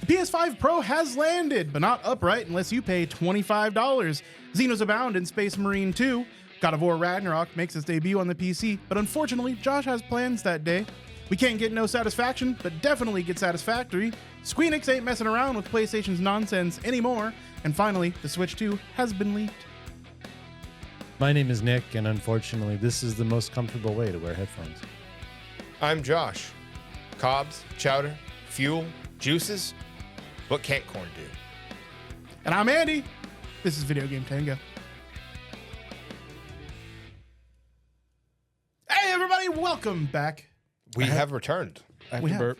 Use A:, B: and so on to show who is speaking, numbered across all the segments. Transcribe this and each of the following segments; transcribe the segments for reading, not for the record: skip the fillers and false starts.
A: The PS5 Pro has landed, but not upright unless you pay $25. Xeno's Abound in Space Marine 2. God of War Ragnarok makes its debut on the PC, but unfortunately, Josh has plans that day. We can't get no satisfaction, but definitely get Satisfactory. Squeenix ain't messing around with PlayStation's nonsense anymore. And finally, the Switch 2 has been leaked.
B: My name is Nick, and unfortunately, this is the most comfortable way to wear headphones.
C: I'm Josh. Cobs, chowder, fuel, juices. What can't corn do?
A: And I'm Andy. This is Video Game Tango. Hey, everybody, welcome back.
C: We have returned
B: I have
A: We
B: to
A: have.
B: burp.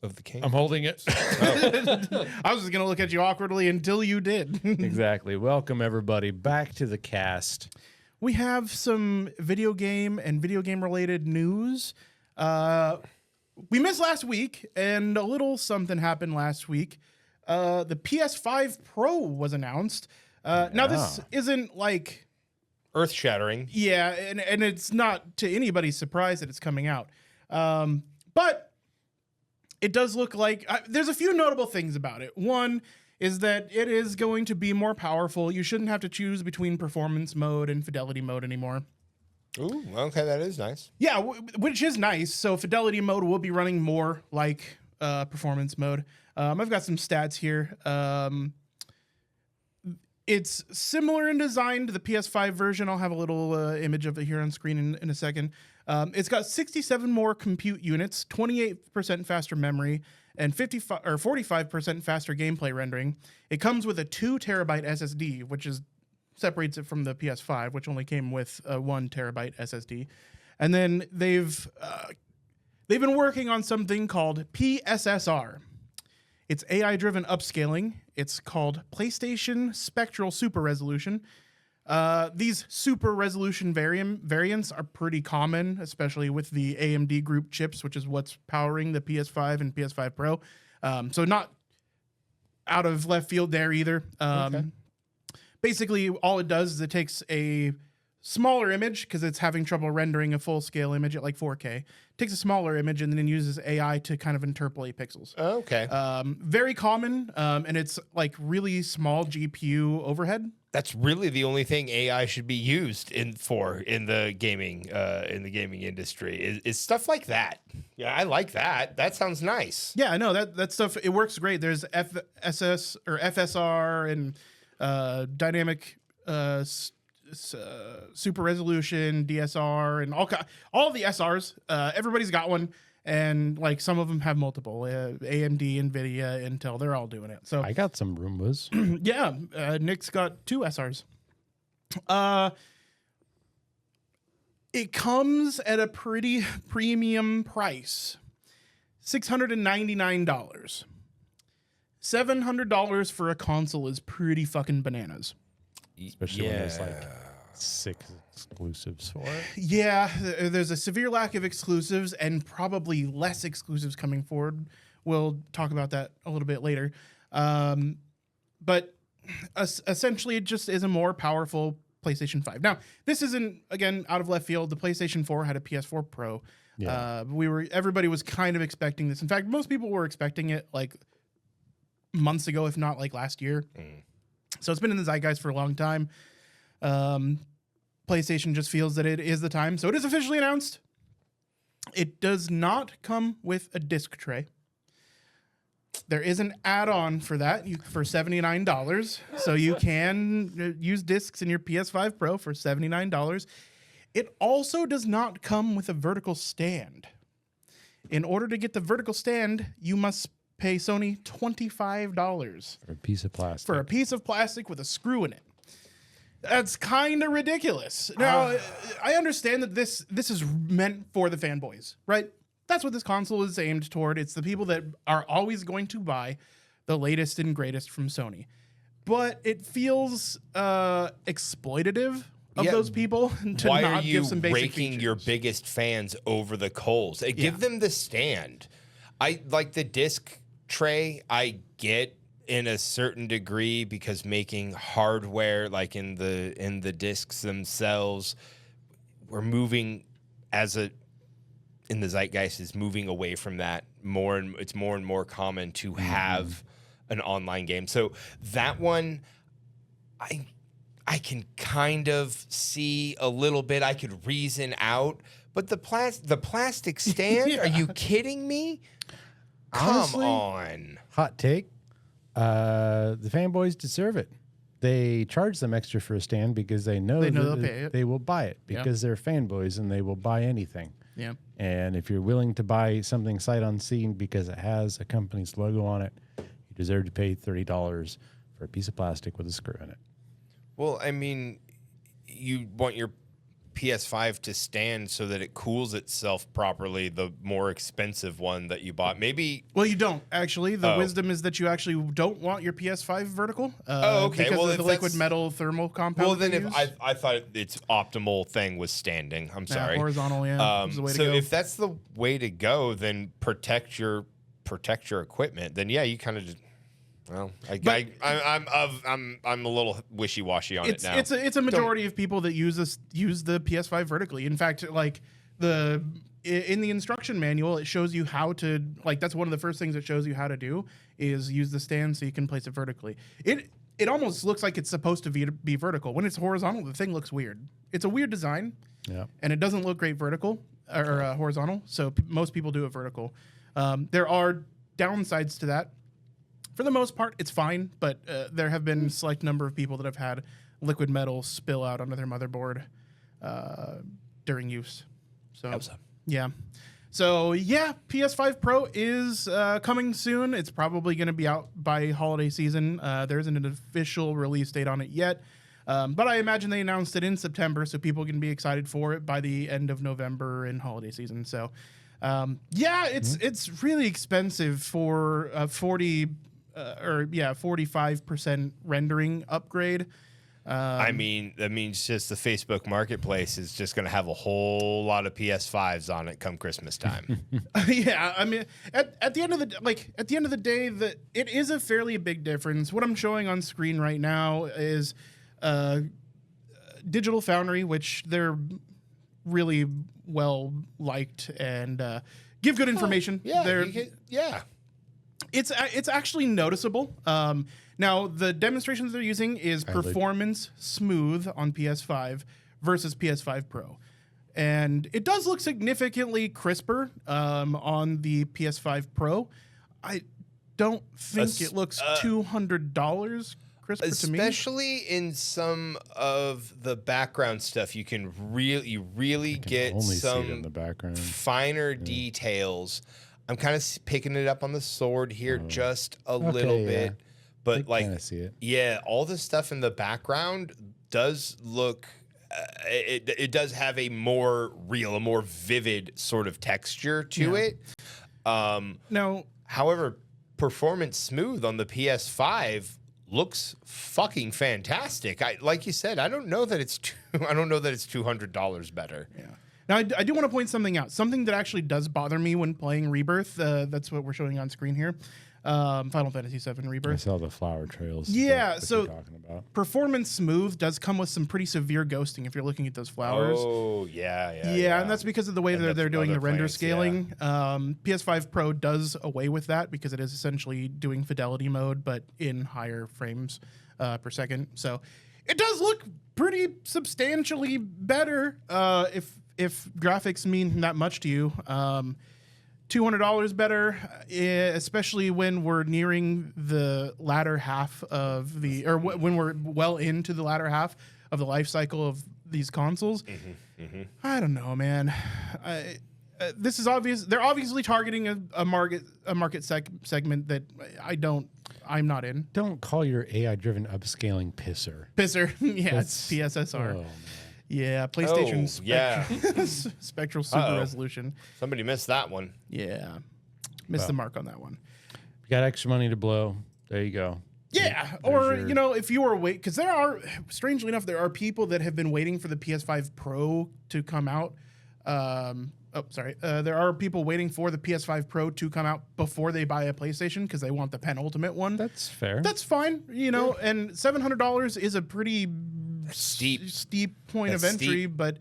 C: of the king.
B: I'm holding it.
A: I was just going to look at you awkwardly until you did.
B: Exactly. Welcome, everybody, back to the cast.
A: We have some video game and video game related news. We missed last week, and a little something happened last week. The PS5 Pro was announced. Now, this isn't like...
C: Earth-shattering.
A: Yeah, and it's not to anybody's surprise that it's coming out. But it does look like... there's a few notable things about it. One is that it is going to be more powerful. You shouldn't have to choose between performance mode and fidelity mode anymore.
C: Ooh, okay, that is nice.
A: Yeah, which is nice. So fidelity mode will be running more like performance mode. I've got some stats here. It's similar in design to the PS5 version. I'll have a little image of it here on screen in a second. It's got 67 more compute units, 28% faster memory, and 45% faster gameplay rendering. It comes with a 2 terabyte SSD, which separates it from the PS5, which only came with a 1 terabyte SSD. And then they've been working on something called PSSR. It's AI-driven upscaling. It's called PlayStation Spectral Super Resolution. These super resolution variants are pretty common, especially with the AMD group chips, which is what's powering the PS5 and PS5 Pro. So not out of left field there either.
C: Okay.
A: Basically, all it does is it takes a smaller image because it's having trouble rendering a full-scale image at like 4K. Takes a smaller image and then uses AI to kind of interpolate pixels.
C: Okay.
A: Very common, and it's like really small GPU overhead.
C: That's really the only thing AI should be used in the gaming industry is stuff like that. Yeah, I like that. That sounds nice.
A: Yeah, I know that stuff. It works great. There's FSR or FSR and dynamic super resolution, DSR, and all the SRs. Everybody's got one, and like some of them have multiple. AMD, Nvidia, Intel, they're all doing it. So
B: I got some Roombas.
A: yeah, Nick's got 2 SRs. It comes at a pretty premium price, $699. $700 for a console is pretty fucking bananas.
B: Especially when there's like 6 exclusives for it.
A: Yeah, there's a severe lack of exclusives and probably less exclusives coming forward. We'll talk about that a little bit later. But essentially, it just is a more powerful PlayStation 5. Now, this isn't, again, out of left field. The PlayStation 4 had a PS4 Pro.
B: Yeah.
A: Everybody was kind of expecting this. In fact, most people were expecting it like months ago, if not like last year. So it's been in the zeitgeist for a long time. PlayStation just feels that it is the time. So it is officially announced. It does not come with a disc tray. There is an add-on for that for $79. So you can use discs in your PS5 Pro for $79. It also does not come with a vertical stand. In order to get the vertical stand, you must pay Sony $25
B: For a piece of plastic.
A: for a piece of plastic with a screw in it. That's kind of ridiculous. Now, I understand that this is meant for the fanboys, right? That's what this console is aimed toward. It's the people that are always going to buy the latest and greatest from Sony. But it feels exploitative of those people to
C: Why
A: not
C: are you
A: give some basic
C: raking
A: features.
C: your biggest fans over the coals? Give them the stand. I like the disc tray. I get in a certain degree because making hardware like in the discs themselves, we're moving as a in the zeitgeist is moving away from that more, and it's more and more common to have an online game. So that one, I can kind of see a little bit. I could reason out, but the plastic stand? Are you kidding me?
B: Honestly,
C: Come on.
B: Hot take. The fanboys deserve it. They charge them extra for a stand because they know
A: they'll pay it.
B: they will buy it because they're fanboys and they will buy anything.
A: Yeah.
B: And if you're willing to buy something sight unseen because it has a company's logo on it, you deserve to pay $30 for a piece of plastic with a screw in it.
C: Well, I mean, you want your PS5 to stand so that it cools itself properly, the more expensive one that you bought. Maybe.
A: Well, you don't actually. The wisdom is that you actually don't want your PS5 vertical.
C: Okay.
A: Because
C: Well,
A: of the liquid metal thermal compound.
C: Well, then if I thought its optimal thing was standing. I'm sorry.
A: Horizontal, is the way to go.
C: If that's the way to go, then protect your equipment. Then you kind of just. Well, I'm a little wishy-washy on it now.
A: It's a majority of people that use the PS5 vertically. In fact, like in the instruction manual, it shows you how to, like, that's one of the first things it shows you how to do is use the stand so you can place it vertically. It almost looks like it's supposed to be vertical. When it's horizontal, the thing looks weird. It's a weird design, and it doesn't look great vertical or horizontal. So most people do it vertical. There are downsides to that. For the most part, it's fine, but there have been a select number of people that have had liquid metal spill out onto their motherboard during use. So, yeah. So, yeah, PS5 Pro is coming soon. It's probably going to be out by holiday season. There isn't an official release date on it yet, but I imagine they announced it in September, so people can be excited for it by the end of November in holiday season. So, it's really expensive for a 45% rendering upgrade.
C: I mean, that means just the Facebook Marketplace is just going to have a whole lot of PS5s on it come Christmas time.
A: Yeah, I mean, at the end of the day, it is a fairly big difference. What I'm showing on screen right now is Digital Foundry, which they're really well liked and give good information. It's actually noticeable. Now, the demonstrations they're using is performance smooth on PS5 versus PS5 Pro. And it does look significantly crisper on the PS5 Pro. I don't think it looks $200 crisper to me.
C: Especially in some of the background stuff, you can really get some
B: in the background.
C: finer details. I'm kind of picking it up on the sword here just a little bit, but like,
B: see it.
C: Yeah, all the stuff in the background does look. It does have a more real, a more vivid sort of texture to it.
A: Now,
C: however, performance smooth on the PS5 looks fucking fantastic. Like you said, I don't know that it's $200 better.
A: Yeah. Now, I do want to point something out. Something that actually does bother me when playing Rebirth. That's what we're showing on screen here. Final Fantasy VII Rebirth.
B: I saw the flower trails.
A: Yeah,
B: that
A: so
B: you're talking about.
A: Performance smooth does come with some pretty severe ghosting if you're looking at those flowers.
C: Oh, yeah.
A: And that's because of the way that they're doing the render scaling.
C: Yeah.
A: PS5 Pro does away with that because it is essentially doing fidelity mode, but in higher frames per second. So it does look pretty substantially better if graphics mean that much to you. $200 better, especially when we're nearing the latter half of when we're well into the latter half of the life cycle of these consoles. I don't know, man. This is obvious. They're obviously targeting a market segment that I'm not in.
B: Don't call your AI-driven upscaling pisser.
A: Yeah, it's PSSR.
B: Oh, man.
A: Yeah, PlayStation Spectral Super Resolution.
C: Somebody missed that one.
A: Yeah, missed the mark on that one.
B: You got extra money to blow. There you go.
A: Yeah, if you were because strangely enough, there are people that have been waiting for the PS5 Pro to come out. There are people waiting for the PS5 Pro to come out before they buy a PlayStation because they want the penultimate one.
B: That's fair.
A: That's fine, and $700 is a pretty steep point of entry, but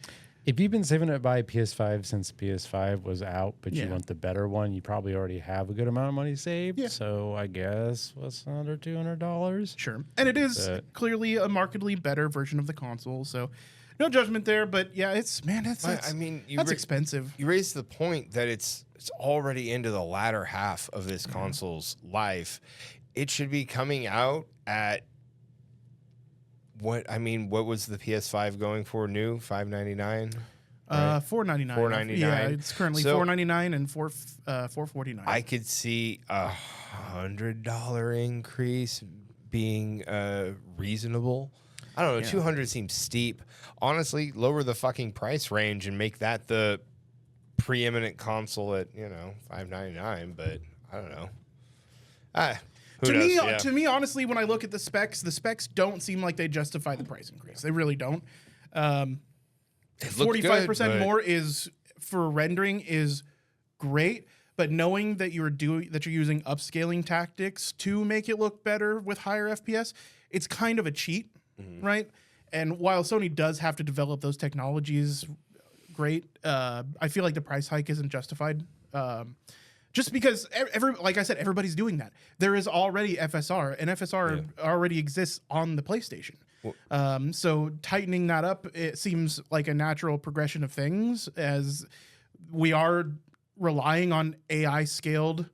B: If you've been saving it by PS5 since PS5 was out, but you want the better one, you probably already have a good amount of money saved. Yeah. So I guess what's under $200?
A: Sure. And it is clearly a markedly better version of the console. So no judgment there. But yeah, I mean, that's expensive.
C: You raised the point that it's already into the latter half of this console's life. It should be coming out at what was the PS5 going for new? $599?
A: Right? $499.
C: $499.
A: Yeah, it's currently $499 and $449.
C: I could see $100 increase being reasonable. I don't know. 200 seems steep. Honestly, lower the fucking price range and make that the preeminent console at $599. But I don't know.
A: To me, honestly, when I look at the specs don't seem like they justify the price increase. They really don't. 45% more is for rendering is great, but knowing that you're using upscaling tactics to make it look better with higher FPS, it's kind of a cheat, right? And while Sony does have to develop those technologies, great. I feel like the price hike isn't justified. Just because, like I said, everybody's doing that. There is already FSR, and FSR already exists on the PlayStation. So tightening that up, it seems like a natural progression of things, as we are relying on AI-scaled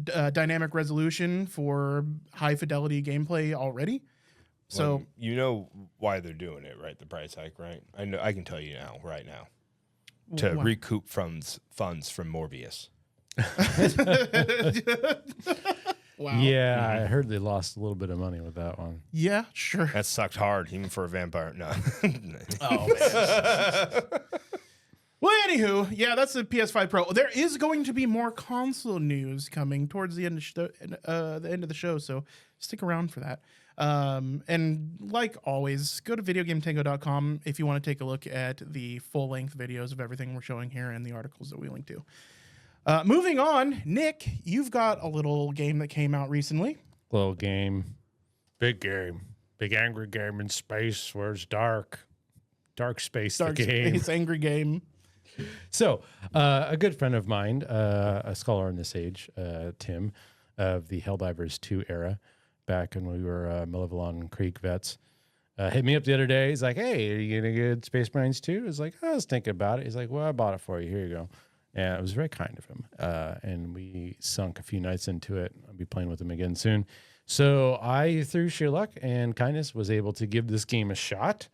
A: dynamic resolution for high-fidelity gameplay already. So
C: well, you know why they're doing it, right? The price hike, right? I know. I can tell you right now, to recoup funds from Morbius.
B: Wow. Yeah, I heard they lost a little bit of money with that one.
A: Yeah, sure.
C: That sucked hard, even for a vampire. No.
A: Oh, man. Well, anywho, yeah, that's the PS5 Pro. There is going to be more console news coming towards the end of the show, so stick around for that. And like always, go to videogametango.com if you want to take a look at the full-length videos of everything we're showing here and the articles that we link to. Moving on, Nick, you've got a little game that came out recently.
B: Little game. Big game. Big angry game in space where it's dark. Dark space, the game.
A: Space, angry game.
B: So, a good friend of mine, a scholar in this age, Tim, of the Helldivers 2 era, back when we were Malevelon Creek vets, hit me up the other day. He's like, hey, are you going to get Space Marines 2? I was like, I was thinking about it. He's like, well, I bought it for you. Here you go. And it was very kind of him. And we sunk a few nights into it. I'll be playing with him again soon. So I, through sheer luck and kindness, was able to give this game a shot.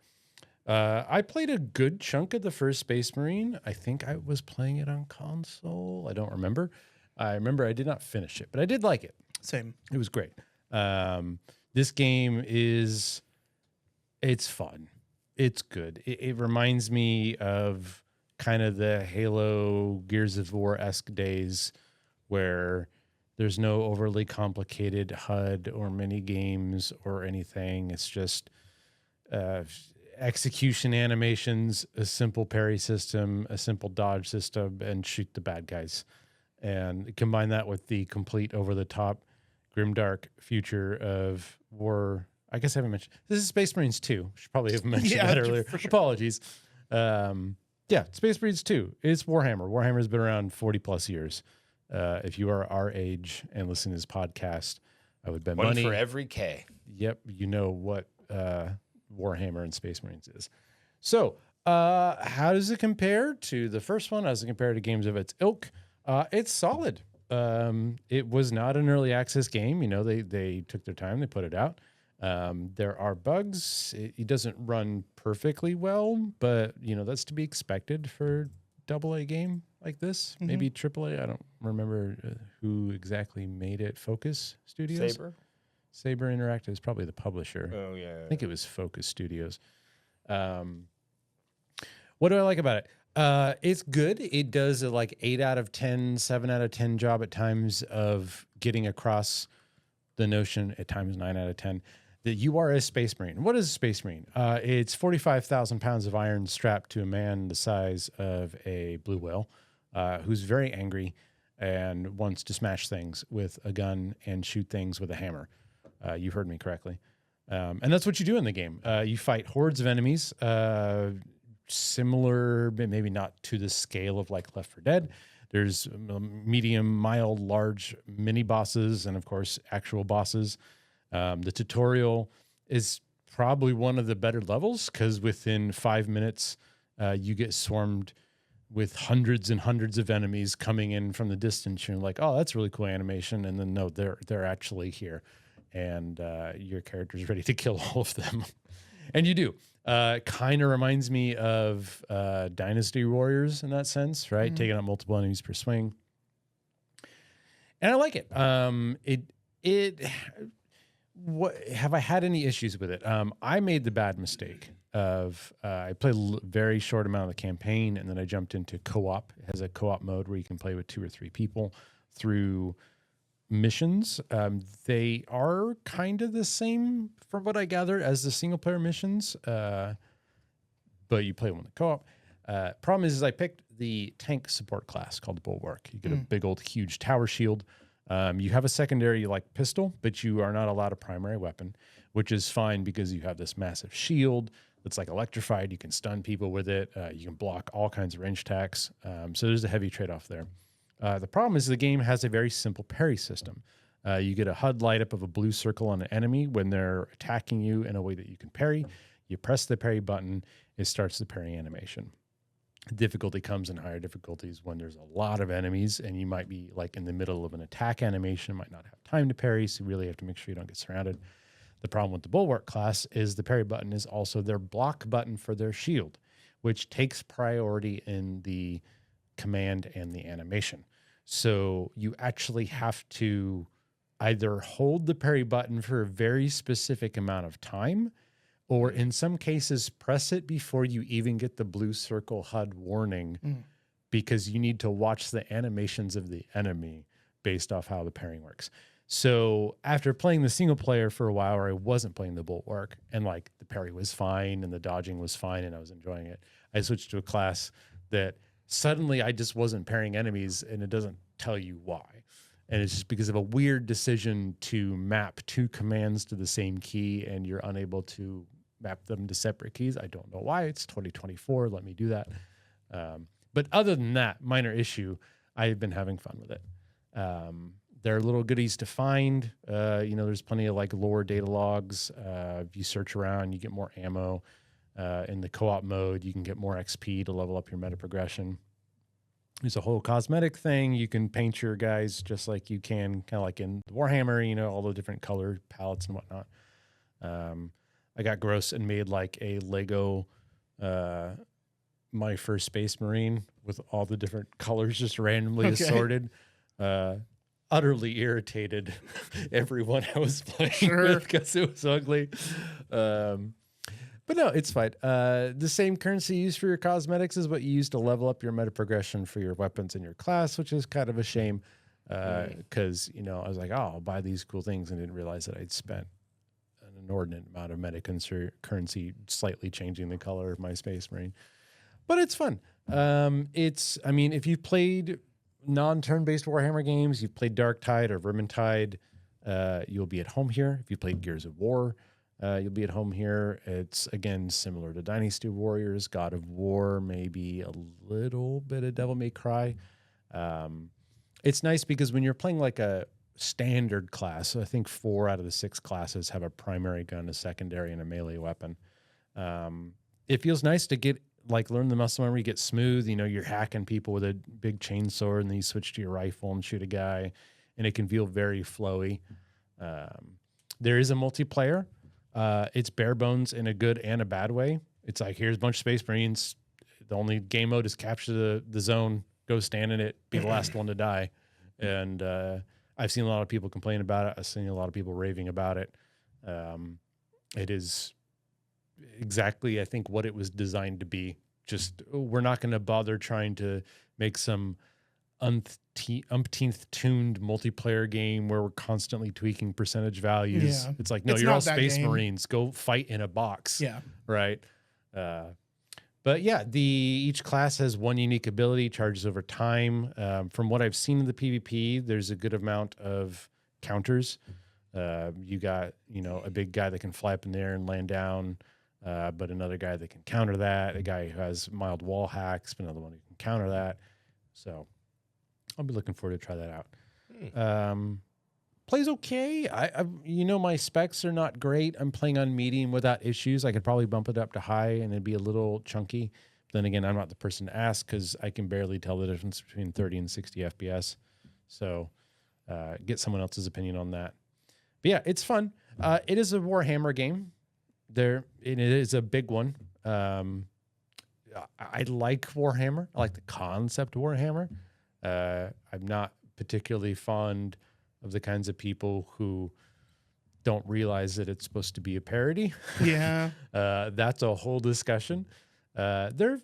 B: I played a good chunk of the first Space Marine. I think I was playing it on console. I don't remember. I remember I did not finish it, but I did like it.
A: Same.
B: It was great. This game it's fun. It's good. It reminds me of kind of the Halo Gears of War-esque days where there's no overly complicated HUD or mini games or anything. It's just execution animations, a simple parry system, a simple dodge system, and shoot the bad guys. And combine that with the complete over-the-top grimdark future of war. I guess I haven't mentioned. This is Space Marines 2. Should probably have mentioned that earlier. Sure. Apologies. Yeah, Space Marines 2. It's Warhammer. Warhammer's been around 40-plus years. If you are our age and listen to this podcast, I would bet money.
C: One for every K.
B: Yep, you know what Warhammer and Space Marines is. So, how does it compare to the first one? How does it compare to games of its ilk? It's solid. It was not an early access game. You know, they took their time. They put it out. There are bugs. It doesn't run perfectly well, but you know that's to be expected for AA game like this. Mm-hmm. Maybe AAA. I don't remember who exactly made it. Focus Studios. Saber Interactive is probably the publisher.
C: Oh yeah.
B: I think it was Focus Studios. What do I like about it? It's good. It does a 8 out of 10, 7 out of 10 job at times of getting across the notion, at times 9 out of 10, that you are a Space Marine. What is a Space Marine? It's 45,000 pounds of iron strapped to a man the size of a blue whale, who's very angry and wants to smash things with a gun and shoot things with a hammer. You heard me correctly. And that's what you do in the game. You fight hordes of enemies, similar, but maybe not to the scale of like Left 4 Dead. There's medium, mild, large mini bosses, and of course, actual bosses. The tutorial is probably one of the better levels because within 5 minutes, you get swarmed with hundreds and hundreds of enemies coming in from the distance. You're like, oh, that's really cool animation. And then no, they're actually here. And your character's ready to kill all of them. And you do. Kind of reminds me of Dynasty Warriors in that sense, right? Taking out multiple enemies per swing. And I like it. What have I had any issues with it? I made the bad mistake of I played a very short amount of the campaign, and then I jumped into co-op. It has a co-op mode where you can play with 2 or 3 people through missions. They are kind of the same, from what I gather, as the single player missions, but you play them with the co-op. Problem is I picked the tank support class called the Bulwark. You get a big old huge tower shield. You have a secondary like pistol, but you are not allowed a primary weapon, which is fine because you have this massive shield that's like electrified. You can stun people with it. You can block all kinds of range attacks. So there's a heavy trade-off there. The problem is the game has a very simple parry system. You get a HUD light up of a blue circle on an enemy when they're attacking you in a way that you can parry. You press the parry button, it starts the parry animation. Difficulty comes in higher difficulties when there's a lot of enemies and you might be like in the middle of an attack animation, might not have time to parry, so you really have to make sure you don't get surrounded. The problem with the Bulwark class is the parry button is also their block button for their shield, which takes priority in the command and the animation. So you actually have to either hold the parry button for a very specific amount of time, or in some cases, press it before you even get the blue circle HUD warning, because you need to watch the animations of the enemy based off how the parrying works. So after playing the single player for a while, or I wasn't playing the Bulwark, and like the parry was fine and the dodging was fine and I was enjoying it, I switched to a class that suddenly I just wasn't parrying enemies, and it doesn't tell you why. And it's just because of a weird decision to map 2 commands to the same key, and you're unable to map them to separate keys. I don't know why. It's 2024. Let me do that. But other than that minor issue, I've been having fun with it. There are little goodies to find. There's plenty of like lore data logs. If you search around, you get more ammo. In the co-op mode, you can get more XP to level up your meta progression. There's a whole cosmetic thing. You can paint your guys just like you can, kind of like in Warhammer, all the different color palettes and whatnot. I got gross and made like a Lego My First Space Marine with all the different colors just randomly assorted. Utterly irritated everyone I was playing with because it was ugly. But no, it's fine. The same currency used for your cosmetics is what you use to level up your meta progression for your weapons in your class, which is kind of a shame because, I was like, oh, I'll buy these cool things, and didn't realize that I'd spent an inordinate amount of meta currency slightly changing the color of my Space Marine. But it's fun. If you've played non-turn-based Warhammer games, you've played Darktide or Vermintide, you'll be at home here. If you played Gears of War, you'll be at home here. It's, again, similar to Dynasty Warriors, God of War, maybe a little bit of Devil May Cry. It's nice because when you're playing like a standard class, I think 4 out of the 6 classes have a primary gun, a secondary, and a melee weapon. It feels nice to learn the muscle memory, get smooth. You're hacking people with a big chainsaw, and then you switch to your rifle and shoot a guy, and it can feel very flowy. There is a multiplayer. It's bare bones in a good and a bad way. It's like, here's a bunch of Space Marines. The only game mode is capture the zone, go stand in it, be the last one to die. And I've seen a lot of people complain about it. I've seen a lot of people raving about it. It is exactly, I think, what it was designed to be. Just, we're not going to bother trying to make some umpteenth tuned multiplayer game where we're constantly tweaking percentage values. Yeah. It's like, no, you're all Space Marines. Go fight in a box.
A: Yeah.
B: Right. But yeah, each class has one unique ability, charges over time. From what I've seen in the PvP, there's a good amount of counters. You got, a big guy that can fly up in the air and land down. but another guy that can counter that. A guy who has mild wall hacks, but another one who can counter that. So I'll be looking forward to try that out. Plays okay. I my specs are not great. I'm playing on medium without issues. I could probably bump it up to high and it'd be a little chunky. But then again, I'm not the person to ask because I can barely tell the difference between 30 and 60 FPS. So get someone else's opinion on that. But yeah, it's fun. It is a Warhammer game. It is a big one. I like Warhammer. I like the concept of Warhammer. I'm not particularly fond of the kinds of people who don't realize that it's supposed to be a parody.
A: Yeah.
B: That's a whole discussion. They're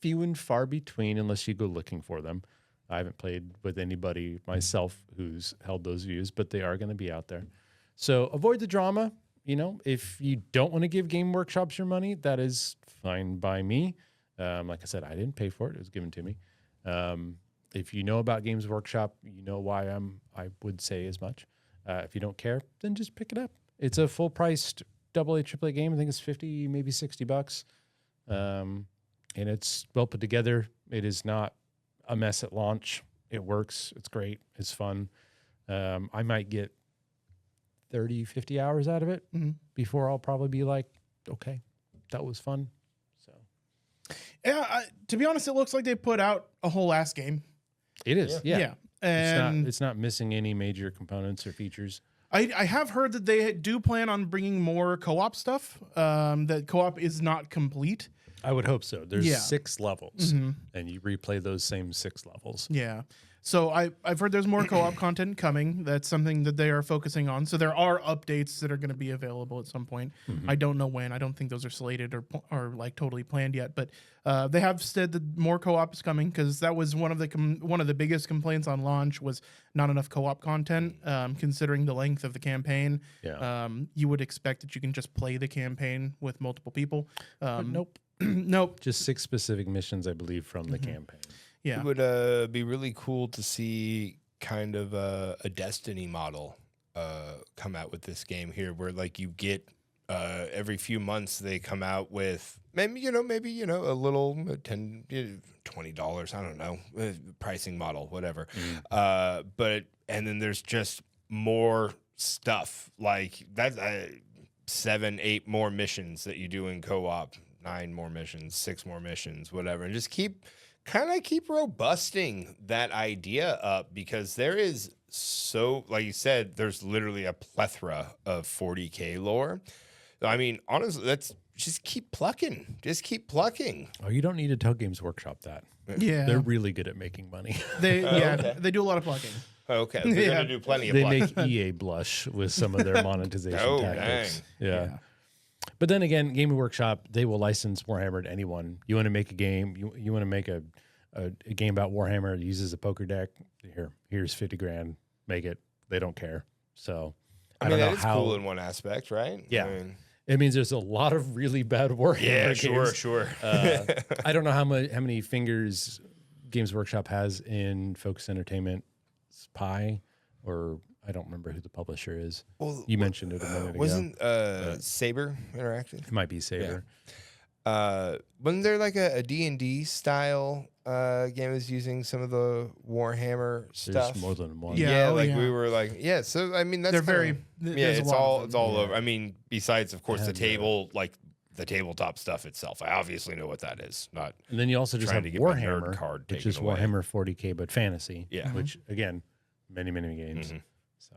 B: few and far between unless you go looking for them. I haven't played with anybody myself who's held those views, but they are going to be out there. So avoid the drama. If you don't want to give Game Workshops your money, that is fine by me. Like I said, I didn't pay for it. It was given to me. If you know about Games Workshop, you know why I would say as much. If you don't care, then just pick it up. It's a full-priced AA, AAA game. I think it's $50, maybe $60. And it's well put together. It is not a mess at launch. It works. It's great. It's fun. I might get 30, 50 hours out of it before I'll probably be like, okay, that was fun. So,
A: Yeah, to be honest, it looks like they put out a whole ass game.
B: it is. Yeah.
A: And
B: It's not missing any major components or features.
A: I have heard that they do plan on bringing more co-op stuff. That co-op is not complete.
B: I would hope so. There's
A: Yeah.
B: 6 levels, and you replay those same 6 levels.
A: Yeah. So I've heard there's more co-op content coming. That's something that they are focusing on. So there are updates that are going to be available at some point. I don't know when. I don't think those are slated or like totally planned yet. But they have said that more co-op is coming because that was one of the biggest complaints on launch was not enough co-op content. Considering the length of the campaign, you would expect that you can just play the campaign with multiple people.
B: But nope.
A: Nope.
B: Just 6 specific missions, I believe, from the campaign.
A: Yeah.
C: It would be really cool to see kind of a Destiny model come out with this game here, where like you get every few months they come out with maybe a little $10, $20, I don't know, pricing model, whatever. But and then there's just more stuff like that, 7, 8 more missions that you do in co-op, 9 more missions, 6 more missions, whatever, and just keep robusting that idea up because there is like you said, there's literally a plethora of 40K lore. I mean, honestly, just keep plucking.
B: Oh, you don't need to tell Games Workshop that.
A: Yeah.
B: They're really good at making money.
A: They
C: okay.
A: they do a lot of plugging.
C: Okay, they're gonna do plenty of
B: They
C: plugging.
B: make EA blush with some of their monetization tactics.
C: Dang.
B: Yeah. But then again, Game Workshop, they will license Warhammer to anyone. You want to make a game, you want to make a game about Warhammer that uses a poker deck, here's 50 grand, make it. They don't care. So
C: I
B: don't
C: mean,
B: know
C: that is
B: how
C: cool in one aspect, right?
B: Yeah.
C: I mean,
B: it means there's a lot of really bad Warhammer games.
C: sure.
B: I don't know how many fingers Games Workshop has in Focus Entertainment's pie, or I don't remember who the publisher is.
C: Well,
B: you mentioned it a minute ago.
C: wasn't Saber Interactive?
B: It might be Saber.
C: Wasn't there like a D&D style game is using some of the Warhammer stuff?
B: There's more than one.
A: Yeah.
C: We were like, so I mean that's
A: They're
C: kinda-
A: very
C: yeah,
A: there's a
C: it's
A: lot of
C: all
A: them.
C: it's all over. I mean, besides of course the
B: And,
C: table, like the tabletop stuff itself. I obviously know what that is. Not
B: And then you also just
C: Trying
B: have
C: to get my nerd
B: Warhammer,
C: card
B: which
C: taken
B: is
C: away.
B: Warhammer 40K, but fantasy.
C: Yeah.
B: Which, again, many games.
C: Mhm.
B: So,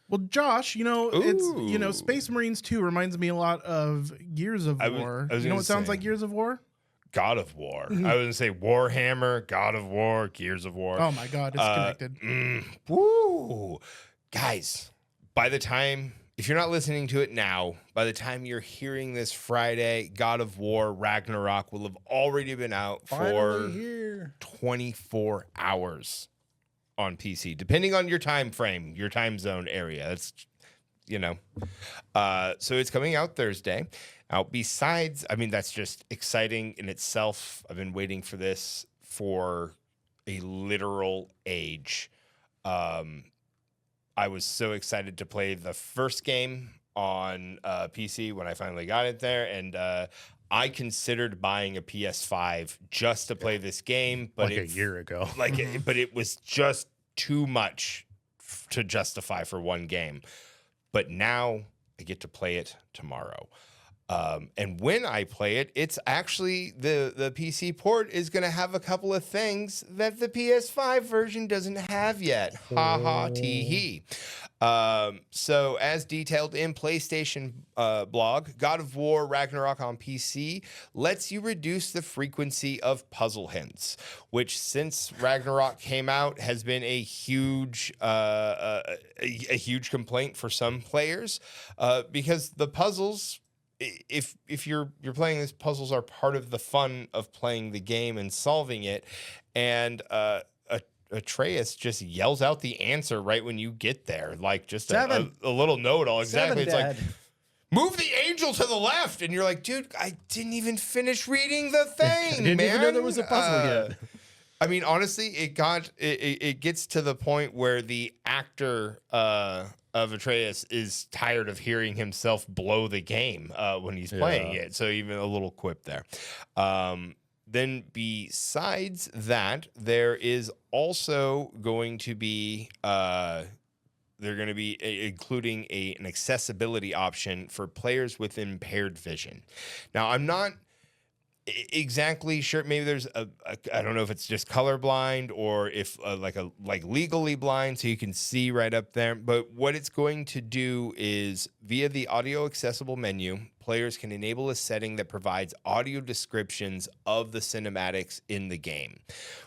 A: Well, Josh, it's
C: Ooh.
A: Space Marines 2 reminds me a lot of Gears of
C: I was-
A: War.
C: I was
A: You know
C: gonna
A: what sounds
C: say.
A: like Gears of War?
C: God of War. I was gonna say Warhammer, God of War, Gears of War.
A: Oh my God, it's connected.
C: Woo, guys! By the time, if you're not listening to it now, by the time you're hearing this Friday, God of War Ragnarok will have already been out for
B: here.
C: 24 hours on PC, depending on your time frame, your time zone area. That's, so it's coming out Thursday. Now, besides, I mean, that's just exciting in itself. I've been waiting for this for a literal age. I was so excited to play the first game on PC when I finally got it there, and I considered buying a PS5 just to play this game, but
B: Like a year ago.
C: but it was just too much to justify for one game. But now I get to play it tomorrow. And when I play it, it's actually the PC port is going to have a couple of things that the PS5 version doesn't have yet. Ha ha tee hee. So as detailed in PlayStation blog, God of War Ragnarok on PC lets you reduce the frequency of puzzle hints, which since Ragnarok came out has been a huge complaint for some players because the puzzles, if you're playing these puzzles, are part of the fun of playing the game and solving it, and Atreus just yells out the answer right when you get there, like just a little know-it-all. Exactly. It's like, move the angel to the left, and you're like, dude, I didn't even finish reading the thing.
B: Didn't even know there was a puzzle yet.
C: I mean, honestly, it gets to the point where the actor of Atreus is tired of hearing himself blow the game when he's playing it. So even a little quip there. Then besides that, there is also going to be they're going to be including an accessibility option for players with impaired vision. Now, I'm not exactly sure. Maybe there's I don't know if it's just colorblind or if like legally blind, so you can see right up there. But what it's going to do is via the audio accessible menu, players can enable a setting that provides audio descriptions of the cinematics in the game,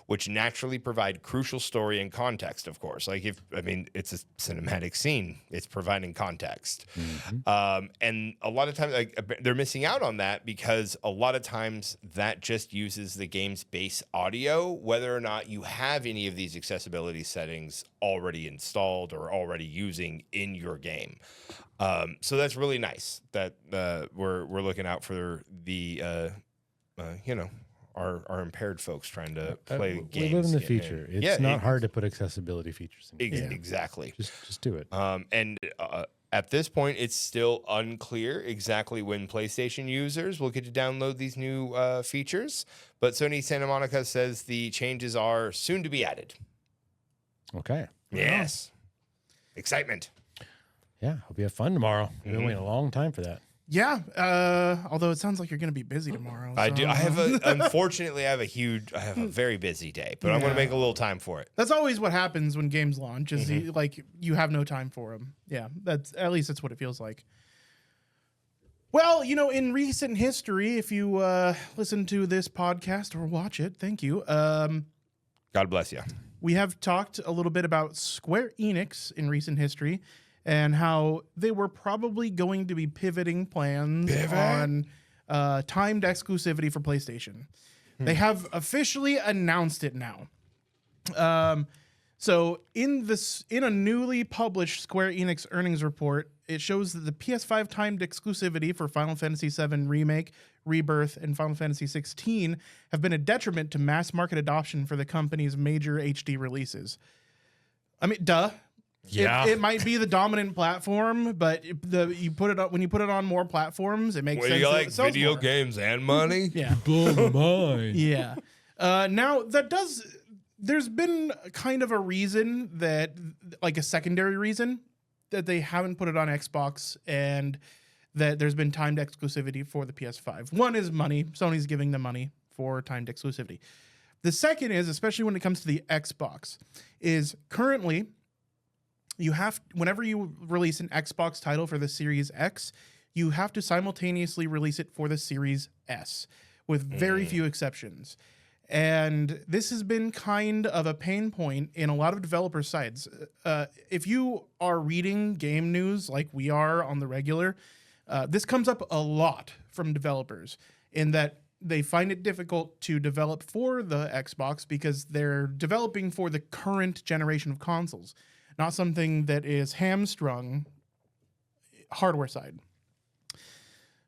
C: which naturally provide crucial story and context, of course. Like it's a cinematic scene, it's providing context. Mm-hmm. And a lot of times they're missing out on that because a lot of times that just uses the game's base audio, whether or not you have any of these accessibility settings already installed or already using in your game. So that's really nice that we're looking out for the our impaired folks trying to play games.
B: We live in the future. It's not hard to put accessibility features in.
C: Exactly.
B: Just do it.
C: And at this point, it's still unclear exactly when PlayStation users will get to download these new features. But Sony Santa Monica says the changes are soon to be added.
B: Okay.
C: Yes. Excitement.
B: Yeah, hope you have fun tomorrow. We've been waiting a long time for that.
A: Yeah, although it sounds like you're going to be busy tomorrow.
C: I do. Unfortunately, I have a very busy day, but I'm going to make a little time for it.
A: That's always what happens when games launch. Is you have no time for them. Yeah, that's what it feels like. Well, in recent history, if you listen to this podcast or watch it, thank you.
C: God bless you.
A: We have talked a little bit about Square Enix in recent history, and how they were probably going to be pivoting plans on timed exclusivity for PlayStation. They have officially announced it now. So in a newly published Square Enix earnings report, it shows that the PS5 timed exclusivity for Final Fantasy VII Remake, Rebirth, and Final Fantasy XVI have been a detriment to mass market adoption for the company's major HD releases. I mean, duh.
B: Yeah,
A: it might be the dominant platform, but when you put it on more platforms, it makes sense.
C: You like video games and money?
A: Yeah,
B: blow mine.
A: Yeah. Now there's been kind of a reason that, like a secondary reason, that they haven't put it on Xbox and that there's been timed exclusivity for the PS5. One is money. Sony's giving them money for timed exclusivity. The second is, especially when it comes to the Xbox, is currently, whenever you release an Xbox title for the Series X, you have to simultaneously release it for the Series S, with very few exceptions. And this has been kind of a pain point in a lot of developer sites. If you are reading game news like we are on the regular, this comes up a lot from developers in that they find it difficult to develop for the Xbox because they're developing for the current generation of consoles, not something that is hamstrung hardware side.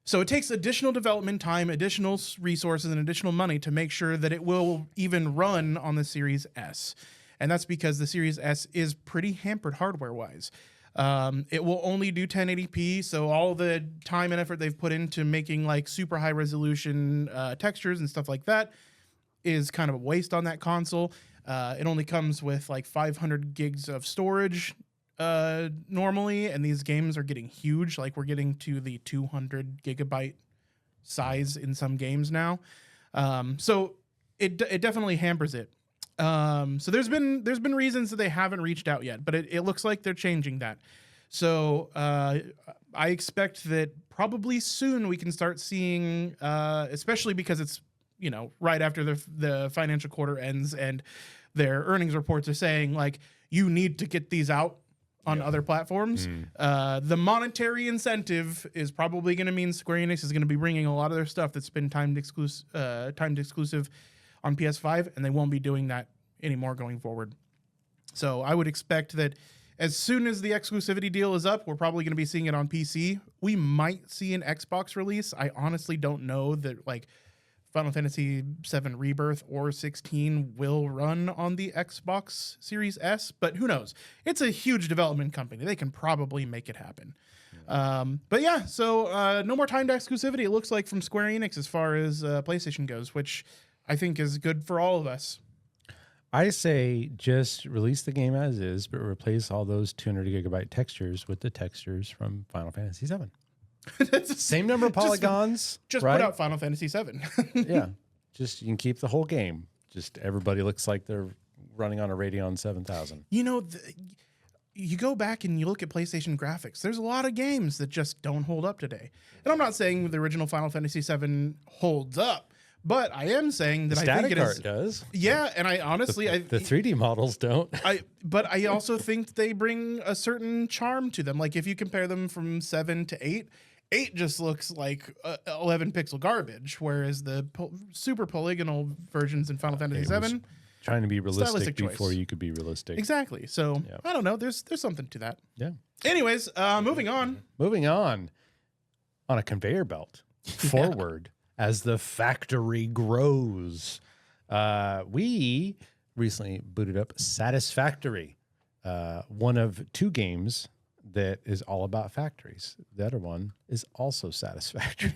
A: So it takes additional development time, additional resources, and additional money to make sure that it will even run on the Series S. And that's because the Series S is pretty hampered hardware-wise. It will only do 1080p, so all the time and effort they've put into making like super high resolution textures and stuff like that is kind of a waste on that console. It only comes with like 500 gigs of storage normally, and these games are getting huge. Like we're getting to the 200 gigabyte size in some games now. So it definitely hampers it. So there's been reasons that they haven't reached out yet, but it looks like they're changing that. So I expect that probably soon we can start seeing, especially because it's right after the financial quarter ends and their earnings reports are saying like you need to get these out on other platforms. The monetary incentive is probably going to mean Square Enix is going to be bringing a lot of their stuff that's been timed exclusive on PS5, and they won't be doing that anymore going forward. So I would expect that as soon as the exclusivity deal is up, we're probably going to be seeing it on PC. We might see an Xbox release. I honestly don't know that like Final Fantasy VII Rebirth or 16 will run on the Xbox Series S, but who knows? It's a huge development company. They can probably make it happen. But yeah, so no more timed exclusivity, it looks like, from Square Enix as far as PlayStation goes, which I think is good for all of us.
B: I say just release the game as is, but replace all those 200 gigabyte textures with the textures from Final Fantasy VII. Same number of polygons.
A: Just
B: right?
A: put out Final Fantasy VII.
B: Yeah. Just you can keep the whole game. Just everybody looks like they're running on a Radeon 7000.
A: You go back and you look at PlayStation graphics, there's a lot of games that just don't hold up today. And I'm not saying the original Final Fantasy VII holds up, but I am saying that I think it is.
B: Does.
A: Yeah, and I honestly...
B: The 3D models don't.
A: But I also think they bring a certain charm to them. Like if you compare them from 7 to 8, 8 just looks like 11 pixel garbage, whereas the super polygonal versions in Final Fantasy VII...
B: Trying to be realistic before you could be realistic.
A: Exactly. So, I don't know. There's something to that.
B: Yeah.
A: Anyways, moving on.
B: Moving on. On a conveyor belt. Forward. As the factory grows. We recently booted up Satisfactory. One of 2 games that is all about factories. The other one is also Satisfactory.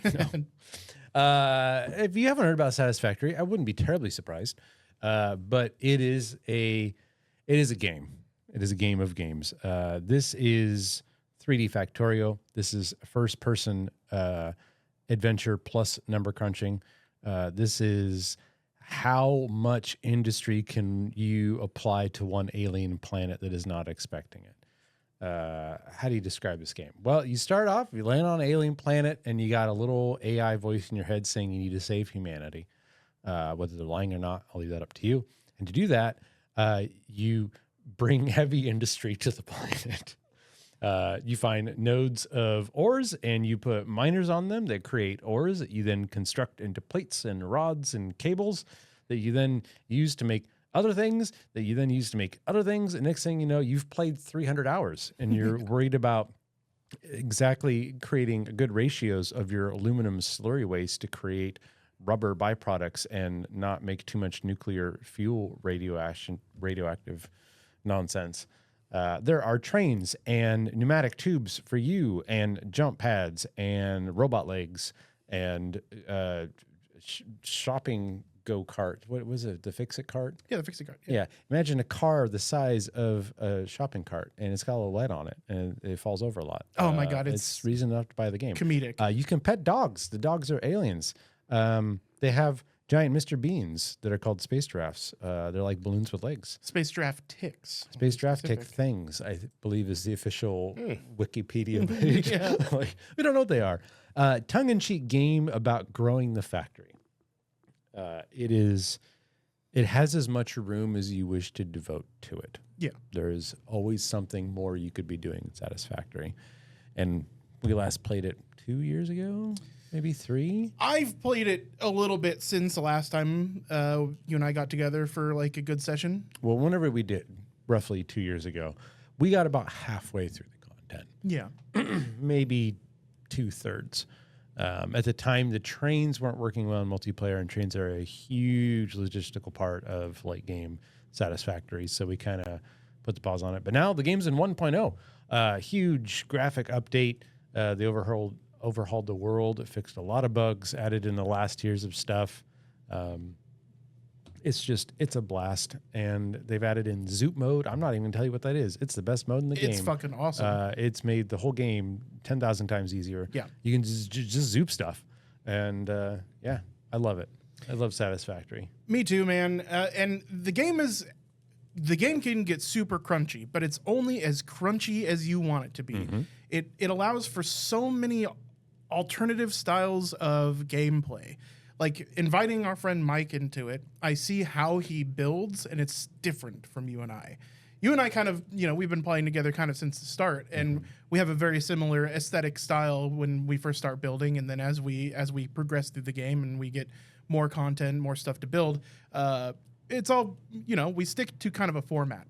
B: If you haven't heard about Satisfactory, I wouldn't be terribly surprised. But it is a game. It is a game of games. This is 3D Factorio. This is first person adventure plus number crunching. This is how much industry can you apply to one alien planet that is not expecting it. How do you describe this game? Well, you start off, you land on an alien planet, and you got a little AI voice in your head saying you need to save humanity. Whether they're lying or not, I'll leave that up to you. And to do that, you bring heavy industry to the planet. You find nodes of ores and you put miners on them that create ores that you then construct into plates and rods and cables that you then use to make other things that you then use to make other things. And next thing you know, you've played 300 hours and you're worried about exactly creating good ratios of your aluminum slurry waste to create rubber byproducts and not make too much nuclear fuel radioactive nonsense. There are trains and pneumatic tubes for you and jump pads and robot legs and shopping go-kart. What was it? The Fix-It cart?
A: Yeah, the Fix-It cart.
B: Yeah. Imagine a car the size of a shopping cart and it's got a little lead on it and it falls over a lot.
A: Oh my God.
B: It's reason enough to buy the game.
A: Comedic.
B: You can pet dogs. The dogs are aliens. They have giant Mr. Beans that are called space giraffes. They're like balloons with legs.
A: Space giraffe ticks.
B: Space giraffe tick things, I believe, is the official Wikipedia page. Like, we don't know what they are. Tongue-in-cheek game about growing the factory. It has as much room as you wish to devote to it.
A: Yeah.
B: There is always something more you could be doing in Satisfactory. And we last played it 2 years ago. Maybe 3?
A: I've played it a little bit since the last time you and I got together for like a good session.
B: Well, whenever we did, roughly 2 years ago, we got about halfway through the content.
A: Yeah.
B: Maybe 2/3. At the time, the trains weren't working well in multiplayer, and trains are a huge logistical part of late game Satisfactory. So we kind of puts pause on it. But now the game's in 1.0. Huge graphic update. They overhauled the world, fixed a lot of bugs, added in the last tiers of stuff. It's a blast. And they've added in Zoop mode. I'm not even going to tell you what that is. It's the best mode in the game.
A: It's fucking awesome.
B: It's made the whole game 10,000 times easier.
A: Yeah.
B: You can just Zoop stuff. And yeah, I love it. I love Satisfactory.
A: Me too, man. And the game can get super crunchy, but it's only as crunchy as you want it to be.
B: Mm-hmm.
A: It allows for so many alternative styles of gameplay. Like inviting our friend Mike into it, I see how he builds, and it's different from you and I. You and I kind of, we've been playing together kind of since the start, and we have a very similar aesthetic style when we first start building, and then as we progress through the game and we get more content, more stuff to build, it's all, we stick to kind of a format.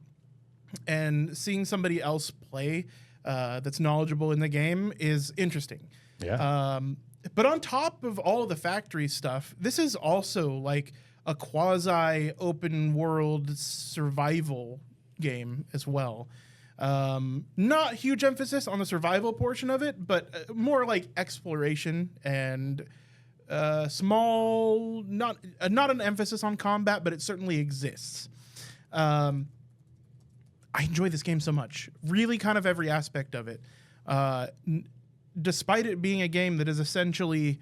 A: And seeing somebody else play that's knowledgeable in the game is interesting.
B: Yeah.
A: But on top of all of the factory stuff, this is also like a quasi open world survival game as well. Not huge emphasis on the survival portion of it, but more like exploration and small, not an emphasis on combat, but it certainly exists. I enjoy this game so much. Really kind of every aspect of it. Despite it being a game that is essentially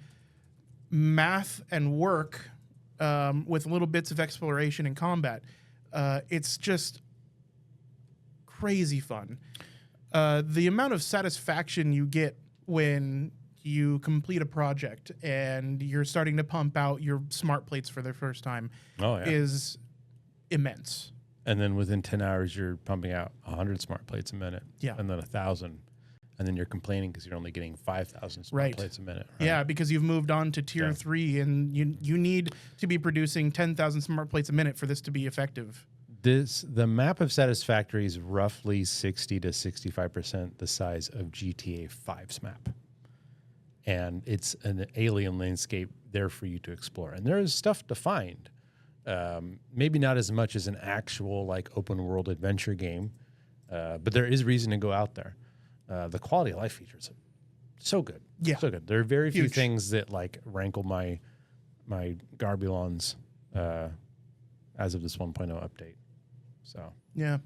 A: math and work with little bits of exploration and combat, it's just crazy fun. The amount of satisfaction you get when you complete a project and you're starting to pump out your smart plates for the first time is immense.
B: And then within 10 hours, you're pumping out 100 smart plates a minute.
A: Yeah.
B: And then 1,000. And then you're complaining because you're only getting 5,000 smart plates a minute. Right?
A: Yeah, because you've moved on to tier 3 and you need to be producing 10,000 smart plates a minute for this to be effective.
B: The map of Satisfactory is roughly 60 to 65% the size of GTA 5's map. And it's an alien landscape there for you to explore. And there is stuff to find. Maybe not as much as an actual like open world adventure game, but there is reason to go out there. The quality of life features are so good.
A: Yeah.
B: So good. There are very few things that like rankle my Garbulons as of this 1.0 update. So
A: yeah,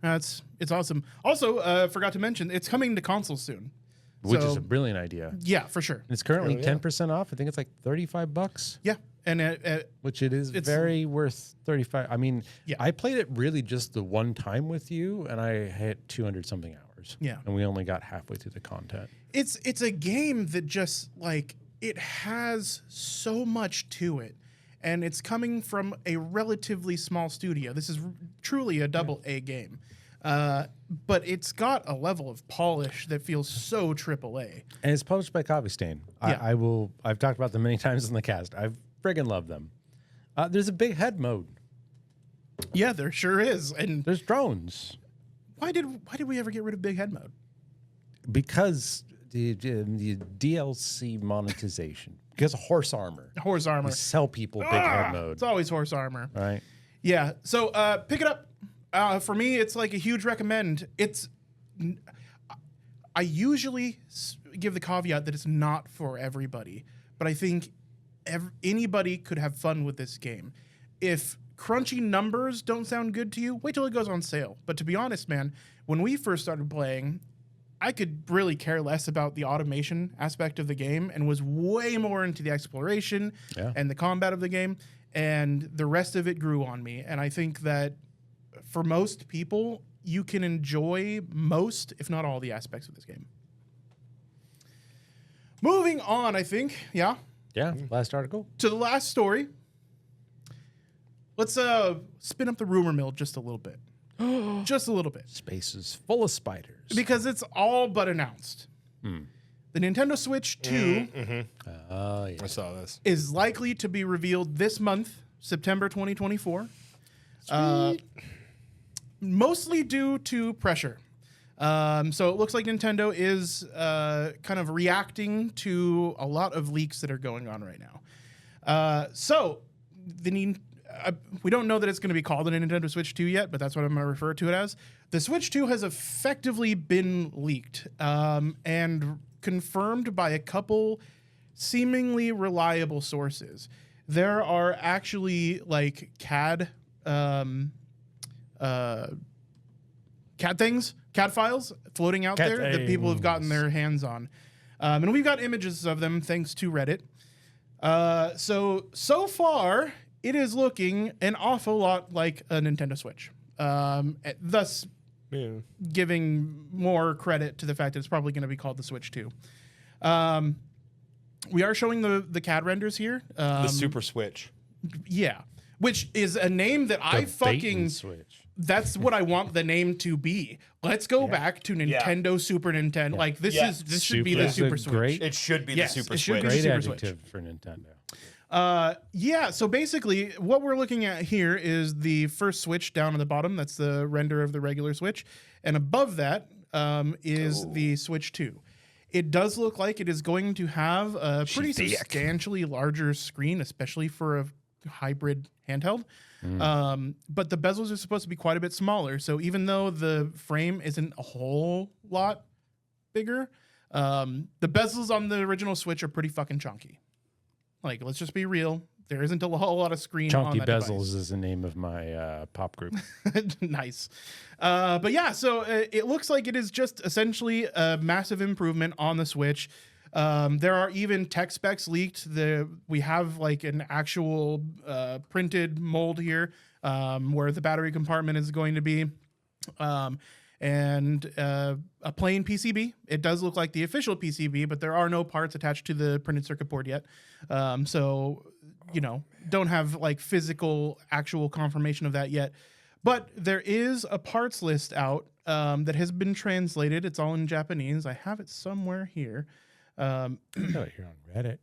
A: it's awesome. Also, forgot to mention it's coming to consoles soon,
B: which is a brilliant idea.
A: Yeah, for sure.
B: It's currently 10% off. I think it's like $35.
A: Yeah, and
B: which it is very worth 35. I mean,
A: yeah.
B: I played it really just the one time with you, and I hit 200 something hours.
A: Yeah,
B: and we only got halfway through the content.
A: It's a game that just like it has so much to it. And it's coming from a relatively small studio. This is truly a double A game. But it's got a level of polish that feels so AAA.
B: And it's published by Coffee Stain.
A: Yeah.
B: I've talked about them many times in the cast. I friggin' love them. There's a big head mode.
A: Yeah, there sure is. And
B: there's drones.
A: Why did we ever get rid of big head mode?
B: Because the DLC monetization. Because of horse armor.
A: Horse armor.
B: You sell people big head mode.
A: It's always horse armor.
B: Right.
A: Yeah. So pick it up. For me, it's like a huge recommend. I usually give the caveat that it's not for everybody, but I think anybody could have fun with this game. If crunchy numbers don't sound good to you, wait till it goes on sale. But to be honest, man, when we first started playing, I could really care less about the automation aspect of the game and was way more into the exploration and the combat of the game. And the rest of it grew on me. And I think that for most people, you can enjoy most, if not all, the aspects of this game. Moving on, I think. Yeah.
B: Yeah. Last article.
A: To the last story. Let's spin up the rumor mill just a little bit. Just a little bit.
B: Space is full of spiders.
A: Because it's all but announced. The Nintendo Switch 2
C: I saw this.
A: is likely to be revealed this month, September 2024. Mostly due to pressure. So it looks like Nintendo is kind of reacting to a lot of leaks that are going on right now. So we don't know that it's going to be called a Nintendo Switch 2 yet, but that's what I'm going to refer to it as. The Switch 2 has effectively been leaked and confirmed by a couple seemingly reliable sources. There are actually like CAD files floating out there that people have gotten their hands on. And we've got images of them thanks to Reddit. So far, it is looking an awful lot like a Nintendo Switch. Thus giving more credit to the fact that it's probably going to be called the Switch 2. We are showing the CAD renders here.
C: The Super Switch.
A: Yeah. Which is a name that I fucking...
B: Switch.
A: That's what I want the name to be. Let's go back to Nintendo Super Nintendo. Like this should be the Super Switch.
C: It should be the Super Switch.
B: Great
A: Super
B: adjective
A: Switch.
B: for Nintendo.
A: So basically what we're looking at here is the first Switch down at the bottom. That's the render of the regular Switch. And above that is the Switch 2. It does look like it is going to have a pretty substantially larger screen, especially for a hybrid handheld. But the bezels are supposed to be quite a bit smaller. So even though the frame isn't a whole lot bigger, the bezels on the original Switch are pretty fucking chunky. Like, let's just be real. There isn't a whole lot of screen on
B: Chunky
A: that
B: Bezels
A: device.
B: is the name of my pop group.
A: Nice. But yeah, so it looks like it is just essentially a massive improvement on the Switch. There are even tech specs leaked. We have like an actual printed mold here where the battery compartment is going to be. And a plain PCB. It does look like the official PCB, but there are no parts attached to the printed circuit board yet. So, don't have like physical actual confirmation of that yet. But there is a parts list out that has been translated. It's all in Japanese. I have it somewhere here.
B: I got it here on Reddit.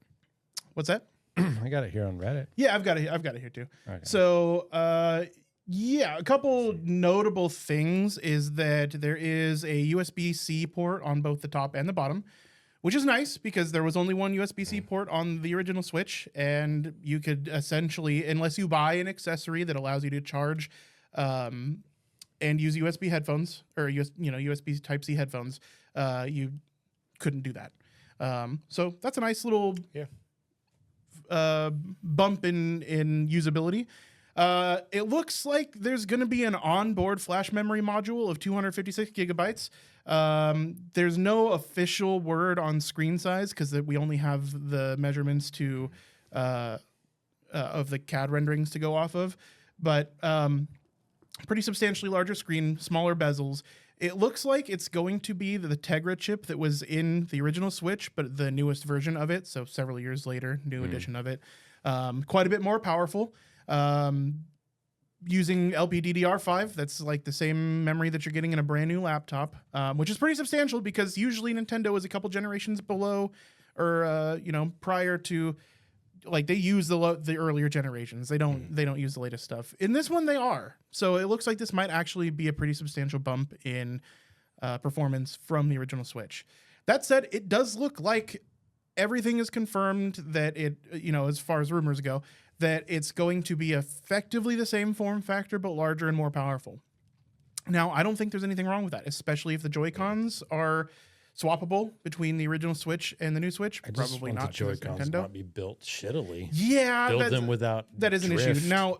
A: What's that?
B: I got it here on Reddit.
A: Yeah, I've got it here too.
B: Okay.
A: So, a couple notable things is that there is a USB-C port on both the top and the bottom, which is nice because there was only one USB-C port on the original Switch, and you could essentially, unless you buy an accessory that allows you to charge and use USB headphones or USB Type-C headphones, you couldn't do that. So that's a nice little bump in usability. It looks like there's going to be an onboard flash memory module of 256 gigabytes. There's no official word on screen size because we only have the measurements of the CAD renderings to go off of. But pretty substantially larger screen, smaller bezels. It looks like it's going to be the Tegra chip that was in the original Switch, but the newest version of it. So several years later, new edition of it. Quite a bit more powerful. Using LPDDR5, that's like the same memory that you're getting in a brand new laptop, which is pretty substantial because usually Nintendo is a couple generations below or prior to, like, they use the earlier generations. They don't use the latest stuff. In this one, they are. So it looks like this might actually be a pretty substantial bump in performance from the original Switch. That said, it does look like everything is confirmed that it, as far as rumors go, that it's going to be effectively the same form factor, but larger and more powerful. Now, I don't think there's anything wrong with that, especially if the Joy-Cons are swappable between the original Switch and the new Switch.
B: I just
A: Probably
B: want
A: not.
B: the Joy-Cons not be built shittily.
A: Yeah,
B: Build them without
A: that is an
B: drift.
A: issue. Now,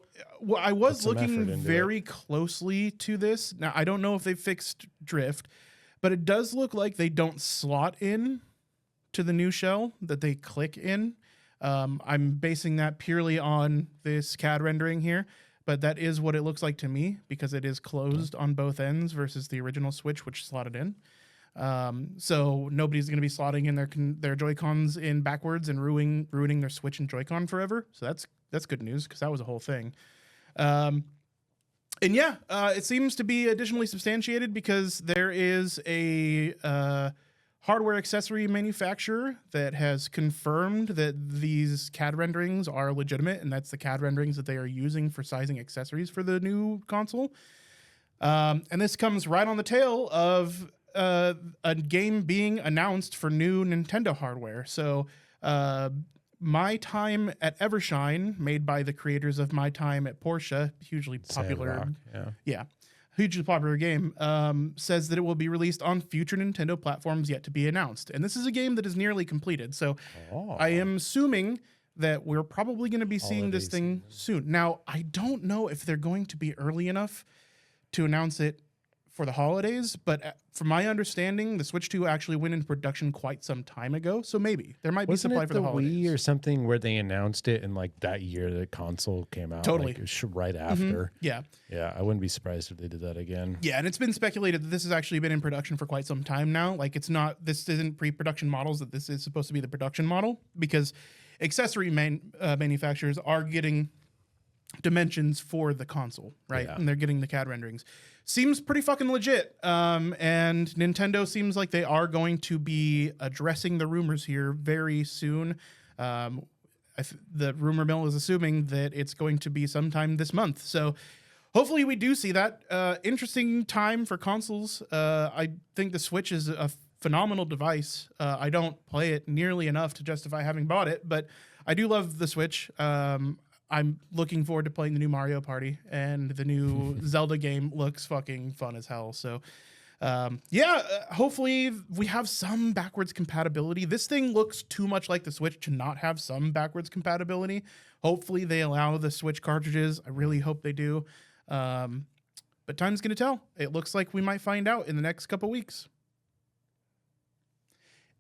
A: I was
B: Put some effort
A: looking
B: into
A: very closely to this. Now, I don't know if they fixed drift, but it does look like they don't slot in to the new shell, that they click in. I'm basing that purely on this CAD rendering here, but that is what it looks like to me because it is closed on both ends versus the original Switch, which slotted in. So nobody's going to be slotting in their Joy-Cons in backwards and ruining their Switch and Joy-Con forever. So that's good news because that was a whole thing. It seems to be additionally substantiated because there is a hardware accessory manufacturer that has confirmed that these CAD renderings are legitimate, and that's the CAD renderings that they are using for sizing accessories for the new console. And this comes right on the tail of a game being announced for new Nintendo hardware. So My Time at Evershine, made by the creators of My Time at Porsche, hugely popular.
B: Sandrock, yeah.
A: Hugely popular game, says that it will be released on future Nintendo platforms yet to be announced. And this is a game that is nearly completed. So I am assuming that we're probably going to be seeing this thing soon. Now, I don't know if they're going to be early enough to announce it for the holidays, but from my understanding, the Switch 2 actually went into production quite some time ago. So maybe there might be supply for the holidays.
B: Wii or something where they announced it in like that year the console came out?
A: Totally.
B: Like, right after.
A: Yeah.
B: Yeah, I wouldn't be surprised if they did that again.
A: Yeah, and it's been speculated that this has actually been in production for quite some time now. Like this isn't pre-production models, that this is supposed to be the production model, because accessory manufacturers are getting dimensions for the console, right?
B: Yeah.
A: And they're getting the CAD renderings. Seems pretty fucking legit. And Nintendo seems like they are going to be addressing the rumors here very soon. The rumor mill is assuming that it's going to be sometime this month. So hopefully we do see that. Interesting time for consoles. I think the Switch is a phenomenal device. I don't play it nearly enough to justify having bought it, but I do love the Switch. I'm looking forward to playing the new Mario Party, and the new Zelda game looks fucking fun as hell. So, hopefully we have some backwards compatibility. This thing looks too much like the Switch to not have some backwards compatibility. Hopefully they allow the Switch cartridges. I really hope they do. But time's going to tell. It looks like we might find out in the next couple weeks.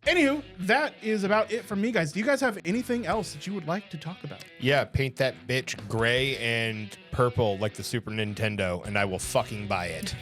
A: Anywho, that is about it from me, guys. Do you guys have anything else that you would like to talk about?
C: Yeah, paint that bitch gray and purple like the Super Nintendo, and I will fucking buy it.